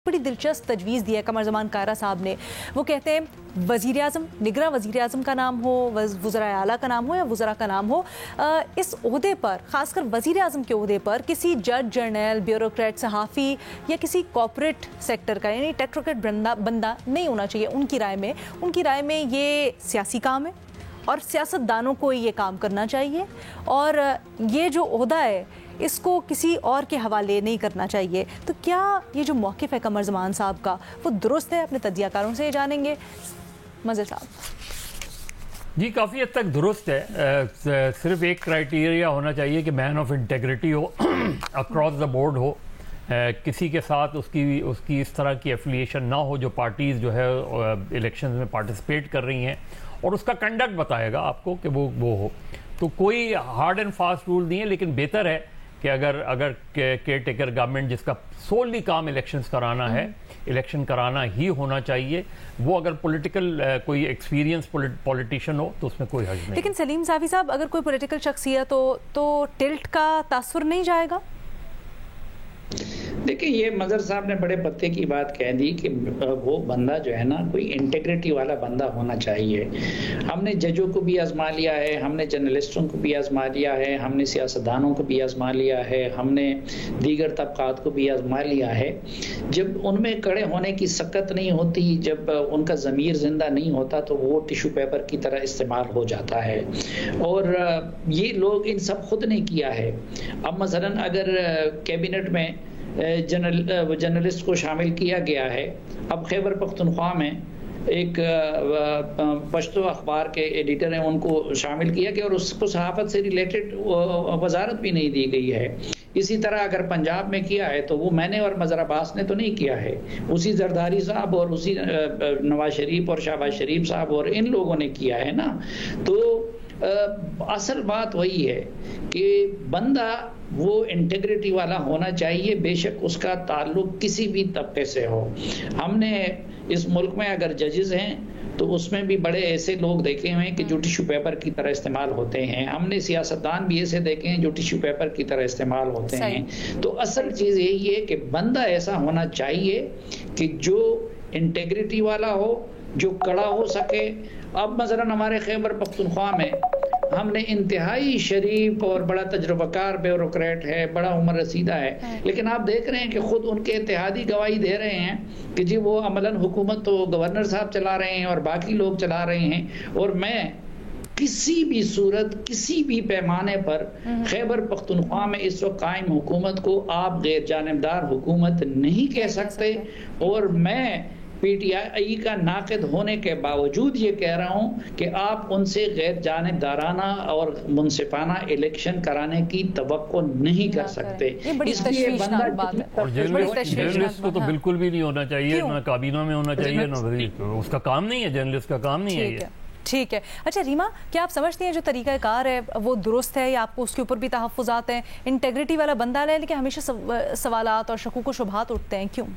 بڑی دلچسپ تجویز دی ہے قمر زمان کائرہ صاحب نے. وہ کہتے ہیں وزیر اعظم، نگراں وزیر اعظم کا نام ہو، وزرائے اعلیٰ کا نام ہو یا وزراء کا نام ہو، اس عہدے پر، خاص کر وزیر اعظم کے عہدے پر کسی جج، جرنیل، بیوروکریٹ، صحافی یا کسی کارپوریٹ سیکٹر کا یعنی ٹیکنوکریٹ بندہ نہیں ہونا چاہیے. ان کی رائے میں یہ سیاسی کام ہے اور سیاست دانوں کو یہ کام کرنا چاہیے، اور یہ جو عہدہ ہے اس کو کسی اور کے حوالے نہیں کرنا چاہیے. تو کیا یہ جو موقف ہے قمر زمان صاحب کا وہ درست ہے؟ اپنے تجزیہ کاروں سے جانیں گے. مظہر صاحب جی کافی حد تک درست ہے. صرف ایک کرائیٹیریا ہونا چاہیے کہ مین آف انٹیگریٹی ہو، اکراس دا بورڈ ہو، کسی کے ساتھ اس کی اس طرح کی ایفیلیشن نہ ہو جو پارٹیز جو ہے الیکشنز میں پارٹیسپیٹ کر رہی ہیں، اور اس کا کنڈکٹ بتائے گا آپ کو کہ وہ ہو. تو کوئی ہارڈ اینڈ فاسٹ رول نہیں ہے، لیکن بہتر ہے کہ اگر کیئر ٹیکر گورنمنٹ جس کا سوللی کام الیکشنز کرانا ہے، الیکشن کرانا ہی ہونا چاہیے، وہ اگر پولیٹیکل کوئی ایکسپیرینس پولیٹیشین ہو تو اس میں کوئی حرج نہیں. لیکن سلیم صافی صاحب، اگر کوئی پولیٹیکل شخصیت ہو تو ٹلٹ کا تاثر نہیں جائے گا؟ دیکھیں، یہ مظہر صاحب نے بڑے پتے کی بات کہہ دی کہ وہ بندہ جو ہے نا کوئی انٹیگریٹی والا بندہ ہونا چاہیے. ہم نے ججوں کو بھی آزما لیا ہے، ہم نے جرنلسٹوں کو بھی آزما لیا ہے، ہم نے سیاستدانوں کو بھی آزما لیا ہے، ہم نے دیگر طبقات کو بھی آزما لیا ہے. جب ان میں کڑے ہونے کی سکت نہیں ہوتی، جب ان کا ضمیر زندہ نہیں ہوتا تو وہ ٹیشو پیپر کی طرح استعمال ہو جاتا ہے. اور یہ لوگ ان سب خود نے کیا ہے. اب مثلا اگر کیبنٹ میں جرنلسٹ کو شامل کیا گیا ہے، اب خیبر پختونخوا میں ایک پشتو اخبار کے ایڈیٹر ہیں، ان کو شامل کیا گیا اور اس کو صحافت سے ریلیٹڈ وزارت بھی نہیں دی گئی ہے. اسی طرح اگر پنجاب میں کیا ہے تو وہ میں نے اور مظہر عباس نے تو نہیں کیا ہے، اسی زرداری صاحب اور اسی نواز شریف اور شہباز شریف صاحب اور ان لوگوں نے کیا ہے نا. تو اصل بات وہی ہے کہ بندہ وہ انٹیگریٹی والا ہونا چاہیے، بے شک اس کا تعلق کسی بھی طبقے سے ہو. ہم نے اس ملک میں اگر ججز ہیں تو اس میں بھی بڑے ایسے لوگ دیکھے ہوئے ہیں کہ جو ٹیشو پیپر کی طرح استعمال ہوتے ہیں. ہم نے سیاستدان بھی ایسے دیکھے ہیں جو ٹیشو پیپر کی طرح استعمال ہوتے ہیں. تو اصل چیز یہی ہے کہ بندہ ایسا ہونا چاہیے کہ جو انٹیگریٹی والا ہو، جو کڑا ہو سکے. اب مثلا ہمارے خیبر پختونخوا میں ہم نے انتہائی شریف اور بڑا تجربہ کار بیوروکریٹ ہے، بڑا عمر رسیدہ ہے، لیکن آپ دیکھ رہے ہیں کہ خود ان کے اتحادی گواہی دے رہے ہیں کہ جی وہ عملاً حکومت تو گورنر صاحب چلا رہے ہیں اور باقی لوگ چلا رہے ہیں. اور میں کسی بھی صورت، کسی بھی پیمانے پر خیبر پختونخوا میں اس وقت قائم حکومت کو آپ غیر جانبدار حکومت نہیں کہہ سکتے. اور میں پی ٹی آئی کا ناقد ہونے کے باوجود یہ کہہ رہا ہوں کہ آپ ان سے غیر جانبدارانہ اور منصفانہ الیکشن کرانے کی توقع نہیں کر سکتے. اس لیے جرنلسٹ کو تو بالکل بھی نہیں ہونا چاہیے، نہ کابینہ میں ہونا چاہیے، نہ اس کا کام نہیں ہے، جرنلسٹ کا کام نہیں ہے یہ. ٹھیک ہے. اچھا ریما، کیا آپ سمجھتے ہیں جو طریقہ کار ہے وہ درست ہے یا آپ کو اس کے اوپر بھی تحفظات ہیں؟ انٹیگریٹی والا بندہ لے لیکن ہمیشہ سوالات اور شکوک و شبہات اٹھتے ہیں، کیوں؟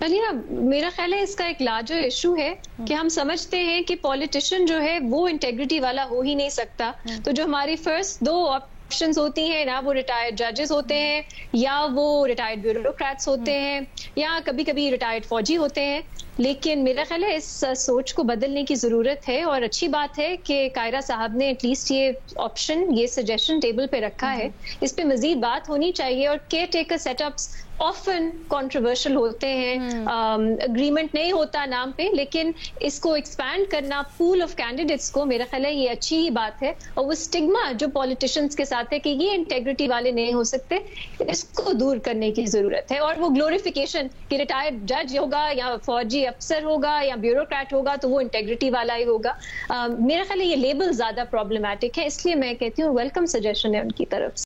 علیہ، میرا خیال ہے اس کا ایک لارجر ایشو ہے کہ ہم سمجھتے ہیں کہ پولیٹیشین جو ہے وہ انٹیگریٹی والا ہو ہی نہیں سکتا. تو جو ہماری فرسٹ دو آپشنز ہوتی ہیں نا، وہ ریٹائرڈ ججز ہوتے ہیں یا وہ ریٹائرڈ بیوروکریٹس ہوتے ہیں یا کبھی کبھی ریٹائرڈ فوجی ہوتے ہیں. لیکن میرا خیال ہے اس سوچ کو بدلنے کی ضرورت ہے، اور اچھی بات ہے کہ کائرہ صاحب نے ایٹ لیسٹ یہ آپشن، یہ سجیشن ٹیبل پہ رکھا ہے. اس پہ مزید بات ہونی چاہیے. اور care taker set ups often controversial ہوتے ہیں، اگریمنٹ نہیں ہوتا نام پہ، لیکن اس کو ایکسپینڈ کرنا پول آف کینڈیڈیٹس کو، میرا خیال ہے یہ اچھی ہی بات ہے. اور وہ اسٹگما جو پولیٹیشنز کے ساتھ ہے کہ یہ انٹیگریٹی والے نہیں ہو سکتے، اس کو دور کرنے کی ضرورت ہے. اور وہ گلوریفیکیشن کہ ریٹائرڈ جج ہوگا یا فوجی افسر ہوگا یا بیوروکریٹ ہوگا تو وہ انٹیگریٹی والا ہی ہوگا، میرا خیال ہے یہ لیبل زیادہ پرابلمٹک ہے. اس لیے میں کہتی ہوں ویلکم سجیشن ہے ان کی طرف سے.